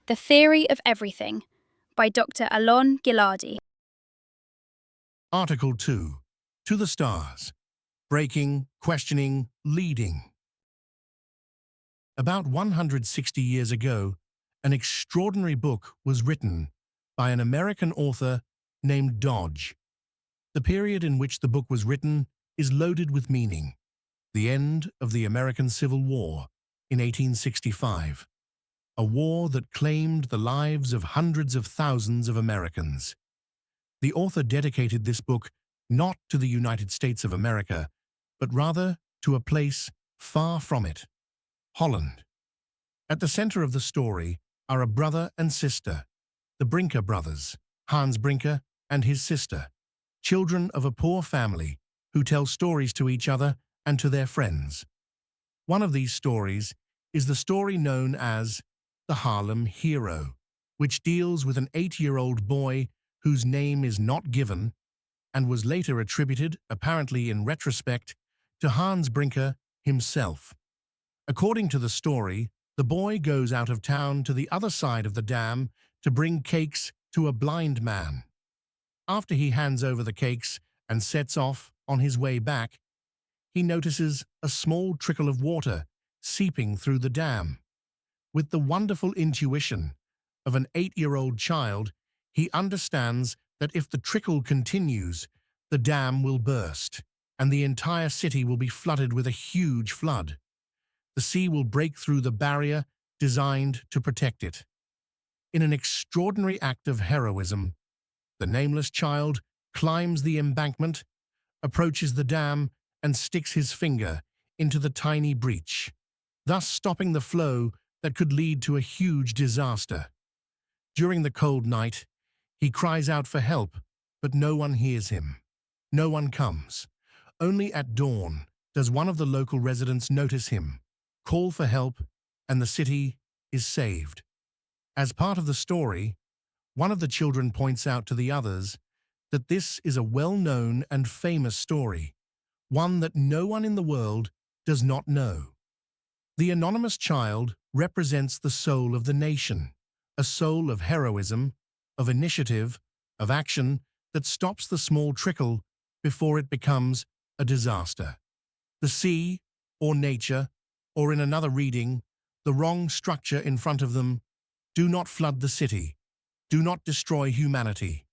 The Theory of Everything by Dr. Alon Giladi. Article 2. To the Stars. Breaking, Questioning, Leading. About 160 years ago, an extraordinary book was written by an American author named Dodge. The period in which the book was written is loaded with meaning. The end of the American Civil War in 1865. A war that claimed the lives of hundreds of thousands of Americans. The author dedicated this book not to the United States of America, but rather to a place far from it, Holland. At the center of the story are a brother and sister, the Brinker brothers, Hans Brinker and his sister, children of a poor family who tell stories to each other and to their friends. One of these stories is the story known as the Harlem Hero, which deals with an 8-year-old boy whose name is not given and was later attributed, apparently in retrospect, to Hans Brinker himself. According to the story, the boy goes out of town to the other side of the dam to bring cakes to a blind man. After he hands over the cakes and sets off on his way back, he notices a small trickle of water seeping through the dam. With the wonderful intuition of an 8-year-old child, he understands that if the trickle continues, the dam will burst, and the entire city will be flooded with a huge flood. The sea will break through the barrier designed to protect it. In an extraordinary act of heroism, the nameless child climbs the embankment, approaches the dam, and sticks his finger into the tiny breach, thus stopping the flow that could lead to a huge disaster. During the cold night, he cries out for help, but no one hears him. No one comes. Only at dawn does one of the local residents notice him, call for help, and the city is saved. As part of the story, one of the children points out to the others that this is a well-known and famous story, one that no one in the world does not know. The anonymous child represents the soul of the nation, a soul of heroism, of initiative, of action that stops the small trickle before it becomes a disaster. The sea, or nature, or in another reading, the wrong structure in front of them, do not flood the city, do not destroy humanity,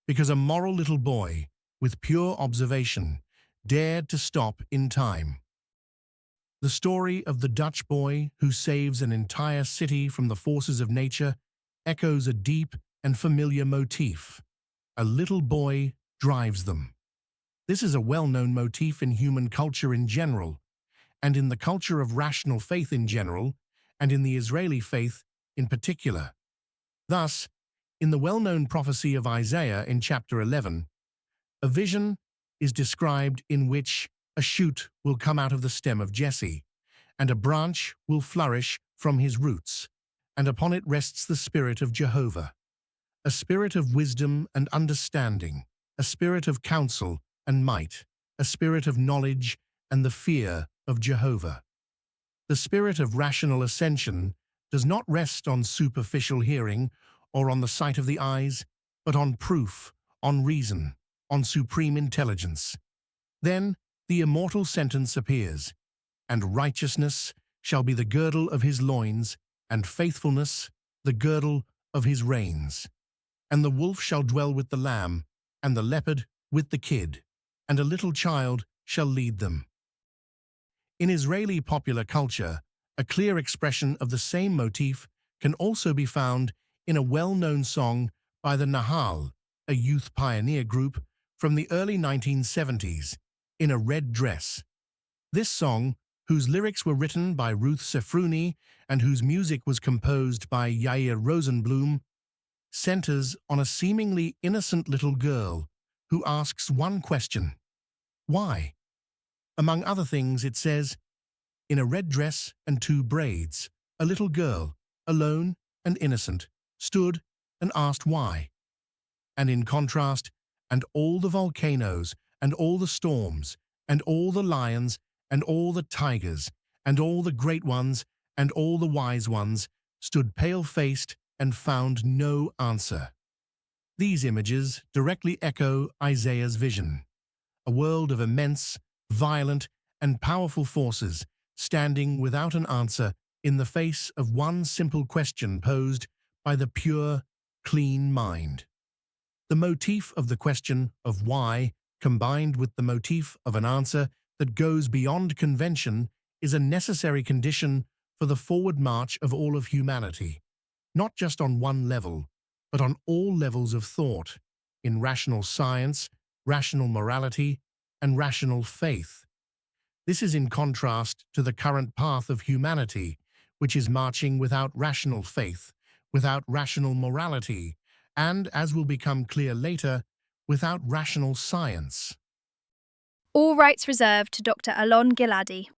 because a moral little boy, with pure observation, dared to stop in time. The story of the Dutch boy who saves an entire city from the forces of nature echoes a deep and familiar motif. A little boy drives them. This is a well-known motif in human culture in general, and in the culture of rational faith in general, and in the Israeli faith in particular. Thus, in the well-known prophecy of Isaiah in chapter 11, a vision is described in which a shoot will come out of the stem of Jesse, and a branch will flourish from his roots, and upon it rests the Spirit of Jehovah, a spirit of wisdom and understanding, a spirit of counsel and might, a spirit of knowledge and the fear of Jehovah. The spirit of rational ascension does not rest on superficial hearing or on the sight of the eyes, but on proof, on reason, on supreme intelligence. Then the immortal sentence appears, and righteousness shall be the girdle of his loins, and faithfulness the girdle of his reins. And the wolf shall dwell with the lamb, and the leopard with the kid, and a little child shall lead them. In Israeli popular culture, a clear expression of the same motif can also be found in a well-known song by the Nahal, a youth pioneer group from the early 1970s, In a Red Dress. This song, whose lyrics were written by Ruth Sefruni and whose music was composed by Yair Rosenblum, centers on a seemingly innocent little girl who asks one question: why? Among other things, it says, "In a red dress and 2 braids, a little girl, alone and innocent, stood and asked why." And in contrast, and all the volcanoes, and all the storms, and all the lions, and all the tigers, and all the great ones, and all the wise ones, stood pale-faced and found no answer. These images directly echo Isaiah's vision, a world of immense, violent, and powerful forces standing without an answer in the face of one simple question posed by the pure, clean mind. The motif of the question of why, combined with the motif of an answer that goes beyond convention, is a necessary condition for the forward march of all of humanity, not just on one level, but on all levels of thought, in rational science, rational morality, and rational faith. This is in contrast to the current path of humanity, which is marching without rational faith, without rational morality, and, as will become clear later, without rational science. All rights reserved to Dr. Alon Giladi.